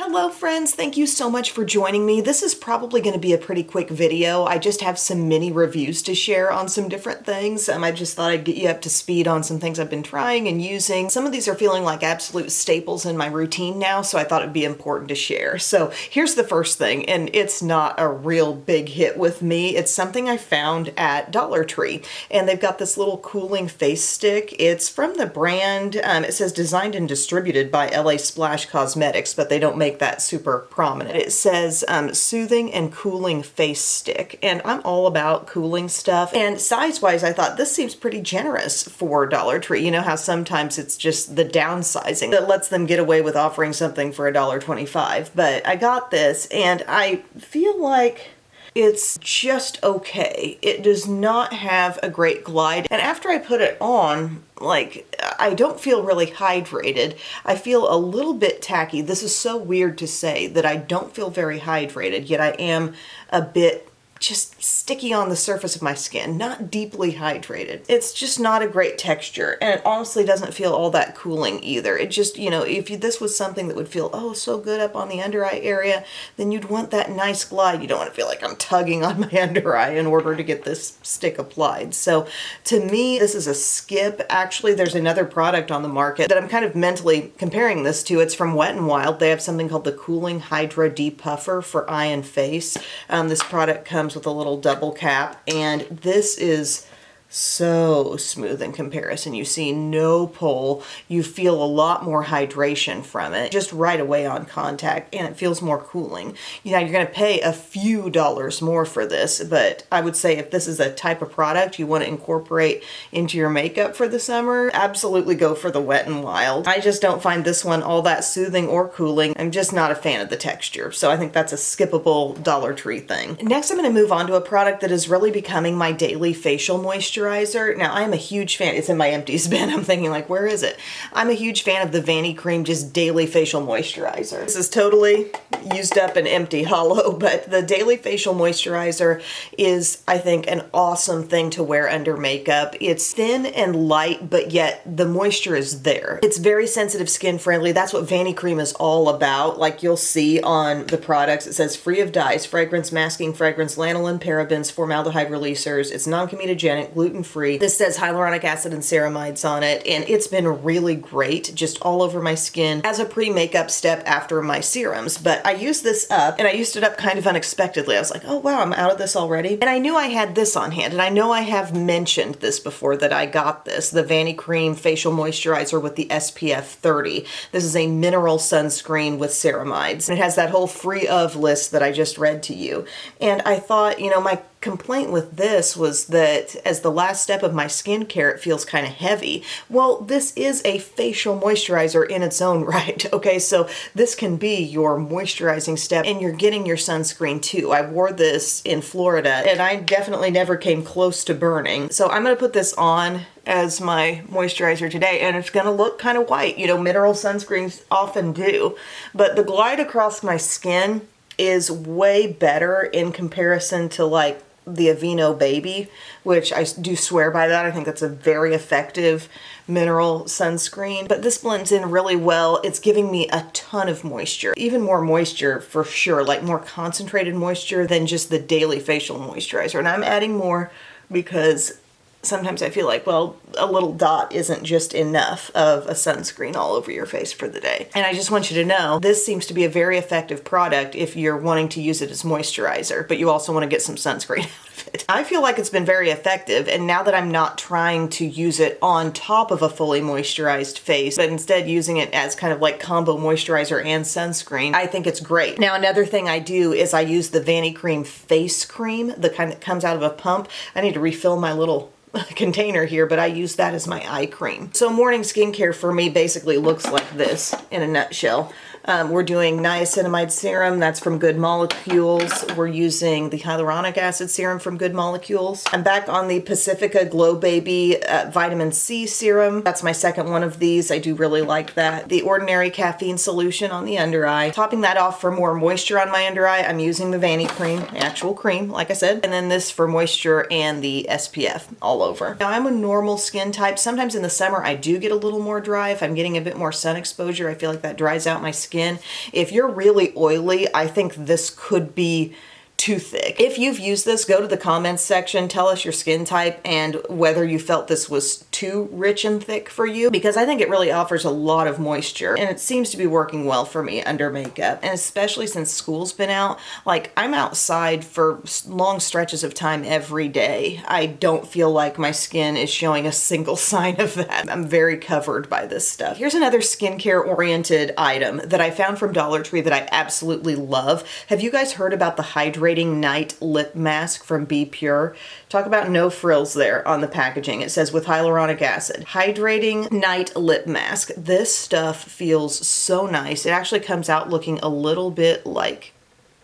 Hello friends, thank you so much for joining me. This is probably going to be a pretty quick video. I just have some mini reviews to share on some different things. I just thought I'd get you up to speed on some things I've been trying and using. Some of these are feeling like absolute staples in my routine now, so I thought it'd be important to share. So here's the first thing, and it's not a real big hit with me. It's something I found at Dollar Tree, and they've got this little cooling face stick. It's from the brand, it says designed and distributed by LA Splash Cosmetics, but they don't make that super prominent. It says soothing and cooling face stick, and I'm all about cooling stuff. And size-wise, I thought this seems pretty generous for Dollar Tree. You know how sometimes it's just the downsizing that lets them get away with offering something for $1.25. But I got this, and I feel like it's just okay. It does not have a great glide. And after I put it on, I don't feel really hydrated. I feel a little bit tacky. This is so weird to say that I don't feel very hydrated, yet I am a bit just sticky on the surface of my skin, not deeply hydrated. It's just not a great texture, and it honestly doesn't feel all that cooling either. It just, you know, if this was something that would feel, oh, so good up on the under eye area, then you'd want that nice glide. You don't want to feel like I'm tugging on my under eye in order to get this stick applied. So to me, this is a skip. Actually, there's another product on the market that I'm kind of mentally comparing this to. It's from Wet n Wild. They have something called the Cooling Hydra Depuffer for eye and face. This product comes with a little double cap, and this is so smooth in comparison. You see no pull. You feel a lot more hydration from it just right away on contact, and it feels more cooling. You know, you're going to pay a few dollars more for this, but I would say if this is a type of product you want to incorporate into your makeup for the summer, absolutely go for the Wet n Wild. I just don't find this one all that soothing or cooling. I'm just not a fan of the texture, so I think that's a skippable Dollar Tree thing. Next, I'm going to move on to a product that is really becoming my daily facial moisturizer. Now, I am a huge fan. It's in my empties bin. I'm thinking, like, where is it? I'm a huge fan of the Vany Cream just daily facial moisturizer. This is totally used up and empty, hollow, but the daily facial moisturizer is, I think, an awesome thing to wear under makeup. It's thin and light, but yet the moisture is there. It's very sensitive skin friendly. That's what Vany Cream is all about. Like you'll see on the products, it says free of dyes, fragrance, masking fragrance, lanolin, parabens, formaldehyde releasers. It's non-comedogenic, gluten-free. This says hyaluronic acid and ceramides on it, and it's been really great just all over my skin as a pre-makeup step after my serums. But I used this up, and I used it up kind of unexpectedly. I was like, oh wow, I'm out of this already. And I knew I had this on hand, and I know I have mentioned this before that I got this, the Vany Cream Facial Moisturizer with the SPF 30. This is a mineral sunscreen with ceramides, and it has that whole free of list that I just read to you. And I thought, you know, my complaint with this was that as the last step of my skincare, it feels kind of heavy. Well, this is a facial moisturizer in its own right. Okay, so this can be your moisturizing step, and you're getting your sunscreen too. I wore this in Florida, and I definitely never came close to burning. So I'm going to put this on as my moisturizer today, and it's going to look kind of white. You know, mineral sunscreens often do, but the glide across my skin is way better in comparison to like the Aveeno Baby, which I do swear by that. I think that's a very effective mineral sunscreen, but this blends in really well. It's giving me a ton of moisture, even more moisture for sure, like more concentrated moisture than just the daily facial moisturizer. And I'm adding more because sometimes I feel like, well, a little dot isn't just enough of a sunscreen all over your face for the day. And I just want you to know, this seems to be a very effective product if you're wanting to use it as moisturizer, but you also want to get some sunscreen out of it. I feel like it's been very effective, and now that I'm not trying to use it on top of a fully moisturized face, but instead using it as kind of like combo moisturizer and sunscreen, I think it's great. Now, another thing I do is I use the Vany Cream face cream, the kind that comes out of a pump. I need to refill my little container here, but I use that as my eye cream. So morning skincare for me basically looks like this in a nutshell. We're doing niacinamide serum, that's from Good Molecules. We're using the hyaluronic acid serum from Good Molecules. I'm back on the Pacifica Glow Baby vitamin C serum. That's my second one of these. I do really like that. The Ordinary Caffeine Solution on the under eye. Topping that off for more moisture on my under eye, I'm using the Vany Cream, actual cream, like I said. And then this for moisture and the SPF all over. Now, I'm a normal skin type. Sometimes in the summer, I do get a little more dry. If I'm getting a bit more sun exposure, I feel like that dries out my skin skin. If you're really oily, I think this could be too thick. If you've used this, go to the comments section, tell us your skin type and whether you felt this was too rich and thick for you, because I think it really offers a lot of moisture and it seems to be working well for me under makeup. And especially since school's been out, like I'm outside for long stretches of time every day. I don't feel like my skin is showing a single sign of that. I'm very covered by this stuff. Here's another skincare oriented item that I found from Dollar Tree that I absolutely love. Have you guys heard about the Hydrating Night Lip Mask from bPure? Talk about no frills there on the packaging. It says with hyaluronic acid. Hydrating Night Lip Mask. This stuff feels so nice. It actually comes out looking a little bit like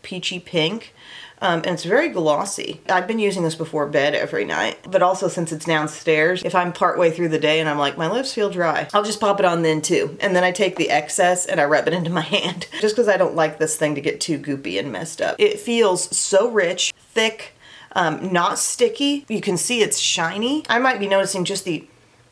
peachy pink. And it's very glossy. I've been using this before bed every night, but also since it's downstairs, if I'm partway through the day and I'm like, my lips feel dry, I'll just pop it on then too. And then I take the excess and I rub it into my hand just because I don't like this thing to get too goopy and messed up. It feels so rich, thick, not sticky. You can see it's shiny. I might be noticing just the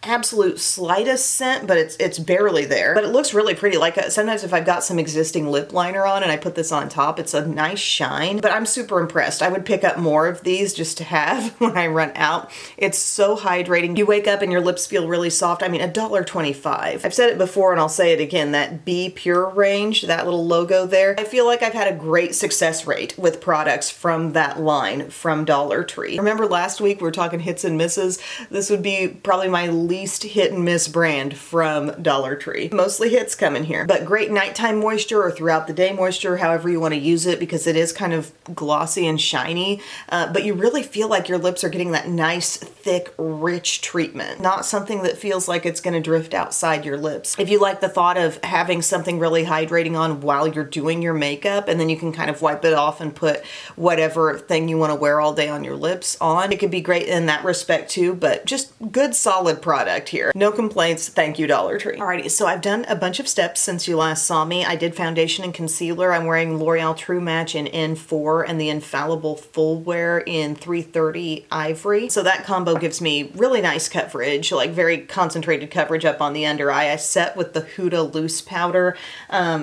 absolute slightest scent, but it's barely there. But it looks really pretty. Like sometimes if I've got some existing lip liner on and I put this on top, it's a nice shine. But I'm super impressed. I would pick up more of these just to have when I run out. It's so hydrating. You wake up and your lips feel really soft. I mean, $1.25. I've said it before and I'll say it again, that bPure range, that little logo there, I feel like I've had a great success rate with products from that line from Dollar Tree. Remember last week we were talking hits and misses? This would be probably my least hit and miss brand from Dollar Tree. Mostly hits come in here, but great nighttime moisture or throughout the day moisture, however you want to use it, because it is kind of glossy and shiny, but you really feel like your lips are getting that nice, thick, rich treatment. Not something that feels like it's going to drift outside your lips. If you like the thought of having something really hydrating on while you're doing your makeup, and then you can kind of wipe it off and put whatever thing you want to wear all day on your lips on, it could be great in that respect too, but just good solid product here. No complaints. Thank you, Dollar Tree. Alrighty, so I've done a bunch of steps since you last saw me. I did foundation and concealer. I'm wearing L'Oreal True Match in N4 and the Infallible Full Wear in 330 Ivory. So that combo gives me really nice coverage, like very concentrated coverage up on the under eye. I set with the Huda Loose Powder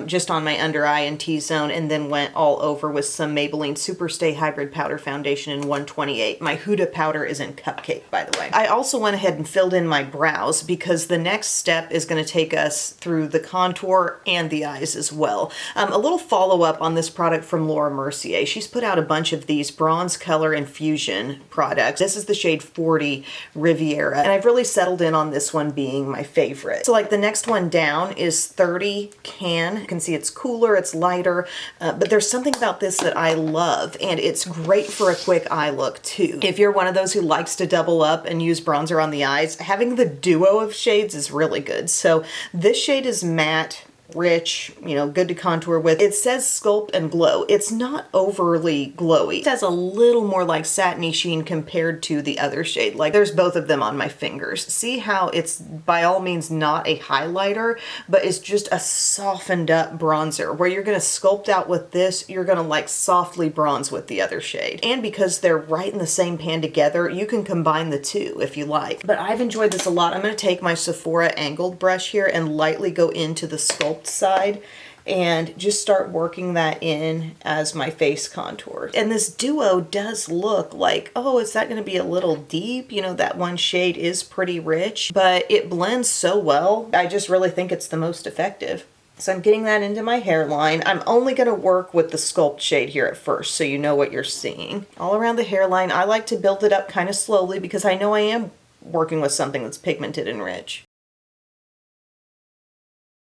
just on my under eye and T-zone, and then went all over with some Maybelline Superstay Hybrid Powder Foundation in 128. My Huda powder is in Cupcake, by the way. I also went ahead and filled in my brows because the next step is going to take us through the contour and the eyes as well. A little follow-up on this product from Laura Mercier. She's put out a bunch of these bronze color infusion products. This is the shade 40 Riviera, and I've really settled in on this one being my favorite. So like the next one down is 30 Can. You can see it's cooler, it's lighter, but there's something about this that I love, and it's great for a quick eye look too. If you're one of those who likes to double up and use bronzer on the eyes, having the duo of shades is really good. So this shade is matte, rich, you know, good to contour with. It says sculpt and glow. It's not overly glowy. It has a little more like satiny sheen compared to the other shade. Like there's both of them on my fingers. See how it's by all means not a highlighter, but it's just a softened up bronzer. Where you're going to sculpt out with this, you're going to like softly bronze with the other shade. And because they're right in the same pan together, you can combine the two if you like. But I've enjoyed this a lot. I'm going to take my Sephora angled brush here and lightly go into the sculpt side and just start working that in as my face contour. And this duo does look like, oh, is that going to be a little deep? You know, that one shade is pretty rich, but it blends so well. I just really think it's the most effective. So I'm getting that into my hairline. I'm only going to work with the sculpt shade here at first, so you know what you're seeing. All around the hairline, I like to build it up kind of slowly because I know I am working with something that's pigmented and rich.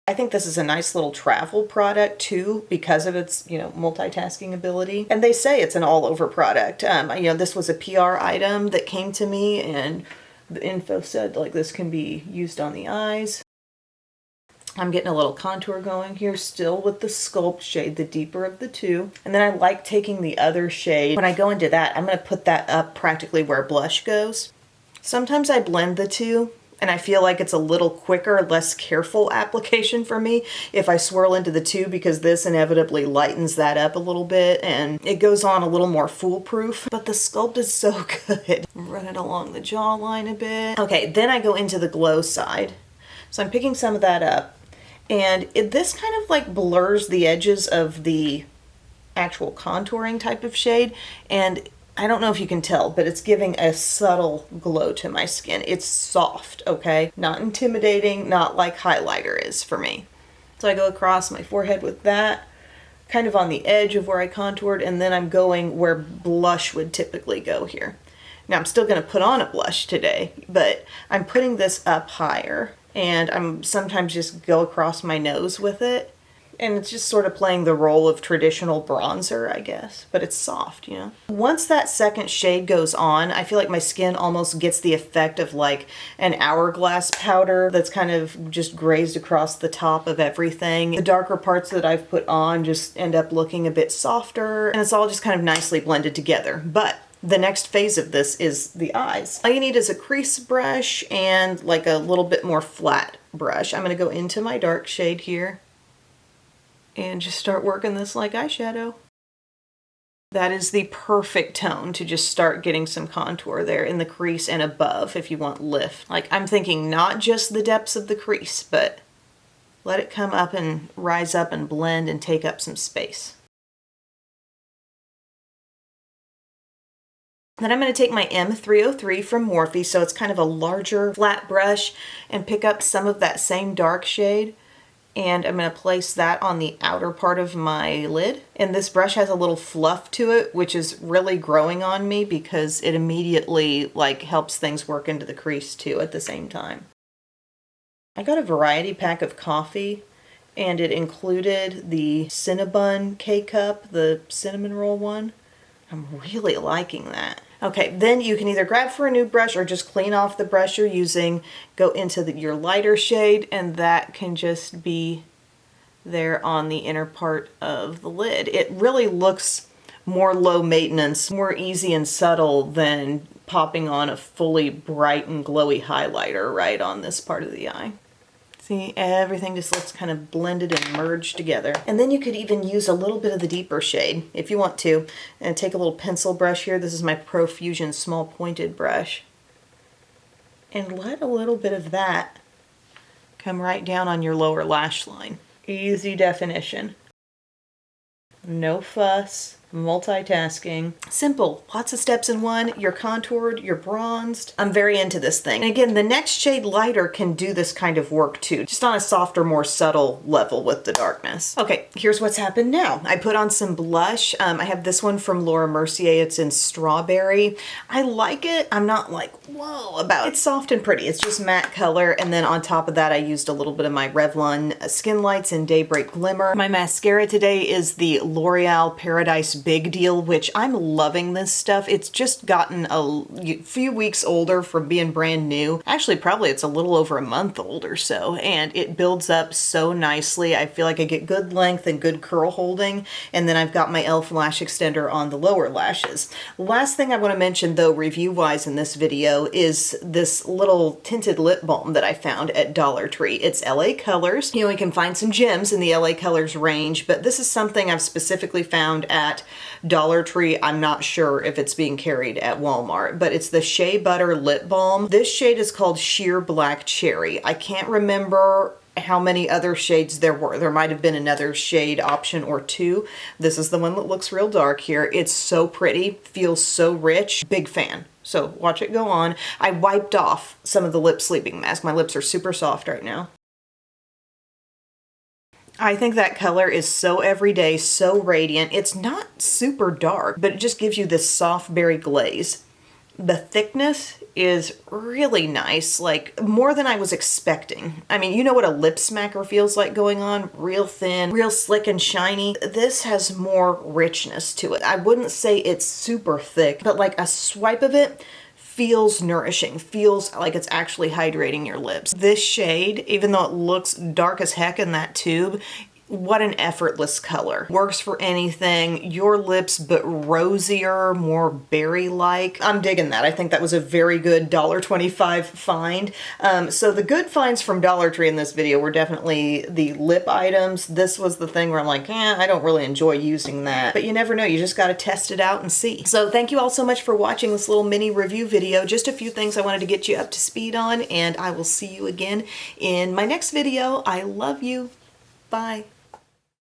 I think this is a nice little travel product too because of its, you know, multitasking ability. And they say it's an all-over product. You know, this was a PR item that came to me and the info said like this can be used on the eyes. I'm getting a little contour going here still with the sculpt shade, the deeper of the two. And then I like taking the other shade. When I go into that, I'm going to put that up practically where blush goes. Sometimes I blend the two, and I feel like it's a little quicker, less careful application for me if I swirl into the two because this inevitably lightens that up a little bit and it goes on a little more foolproof. But the sculpt is so good. Run it along the jawline a bit. Okay, then I go into the glow side. So I'm picking some of that up. And this kind of like blurs the edges of the actual contouring type of shade, and I don't know if you can tell, but it's giving a subtle glow to my skin. It's soft, okay? Not intimidating, not like highlighter is for me. So I go across my forehead with that, kind of on the edge of where I contoured, and then I'm going where blush would typically go here. Now I'm still gonna put on a blush today, but I'm putting this up higher, and I'm sometimes just go across my nose with it. And it's just sort of playing the role of traditional bronzer, I guess, but it's soft, you know? Once that second shade goes on, I feel like my skin almost gets the effect of like an hourglass powder that's kind of just grazed across the top of everything. The darker parts that I've put on just end up looking a bit softer, and it's all just kind of nicely blended together. But the next phase of this is the eyes. All you need is a crease brush and like a little bit more flat brush. I'm gonna go into my dark shade here and just start working this like eyeshadow. That is the perfect tone to just start getting some contour there in the crease and above if you want lift. Like I'm thinking not just the depths of the crease, but let it come up and rise up and blend and take up some space. Then I'm going to take my M303 from Morphe, so it's kind of a larger flat brush, and pick up some of that same dark shade. And I'm going to place that on the outer part of my lid. And this brush has a little fluff to it, which is really growing on me because it immediately like helps things work into the crease too at the same time. I got a variety pack of coffee, and it included the Cinnabon K-Cup, the cinnamon roll one. I'm really liking that. Okay, then you can either grab for a new brush or just clean off the brush you're using, go into your lighter shade, and that can just be there on the inner part of the lid. It really looks more low maintenance, more easy and subtle than popping on a fully bright and glowy highlighter right on this part of the eye. See, everything just looks kind of blended and merged together. And then you could even use a little bit of the deeper shade if you want to. And take a little pencil brush here. This is my Profusion small pointed brush. And let a little bit of that come right down on your lower lash line. Easy definition. No fuss. Multitasking. Simple. Lots of steps in one. You're contoured, you're bronzed. I'm very into this thing. And again, the next shade lighter can do this kind of work too, just on a softer, more subtle level with the darkness. Okay, here's what's happened now. I put on some blush. I have this one from Laura Mercier. It's in Strawberry. I like it. I'm not like, whoa, about it. It's soft and pretty. It's just matte color. And then on top of that, I used a little bit of my Revlon Skin Lights in Daybreak Glimmer. My mascara today is the L'Oreal Paradise Big Deal, which I'm loving this stuff. It's just gotten a few weeks older from being brand new. Actually, probably it's a little over a month old or so, and it builds up so nicely. I feel like I get good length and good curl holding, and then I've got my e.l.f. lash extender on the lower lashes. Last thing I want to mention though, review-wise in this video, is this little tinted lip balm that I found at Dollar Tree. It's LA Colors. You know, you can find some gems in the LA Colors range, but this is something I've specifically found at Dollar Tree. I'm not sure if it's being carried at Walmart, but it's the Shea Butter Lip Balm. This shade is called Sheer Black Cherry. I can't remember how many other shades there were. There might have been another shade option or two. This is the one that looks real dark here. It's so pretty, feels so rich. Big fan. So watch it go on. I wiped off some of the lip sleeping mask. My lips are super soft right now. I think that color is so everyday, so radiant. It's not super dark, but it just gives you this soft berry glaze. The thickness is really nice, like more than I was expecting. I mean, you know what a lip smacker feels like going on? Real thin, real slick and shiny. This has more richness to it. I wouldn't say it's super thick, but like a swipe of it feels nourishing, feels like it's actually hydrating your lips. This shade, even though it looks dark as heck in that tube, What an effortless color. Works for anything. Your lips, but rosier, more berry-like. I'm digging that. I think that was a very good $1.25 find. So the good finds from Dollar Tree in this video were definitely the lip items. This was the thing where I'm like, I don't really enjoy using that. But you never know. You just got to test it out and see. So thank you all so much for watching this little mini review video. Just a few things I wanted to get you up to speed on, and I will see you again in my next video. I love you. Bye.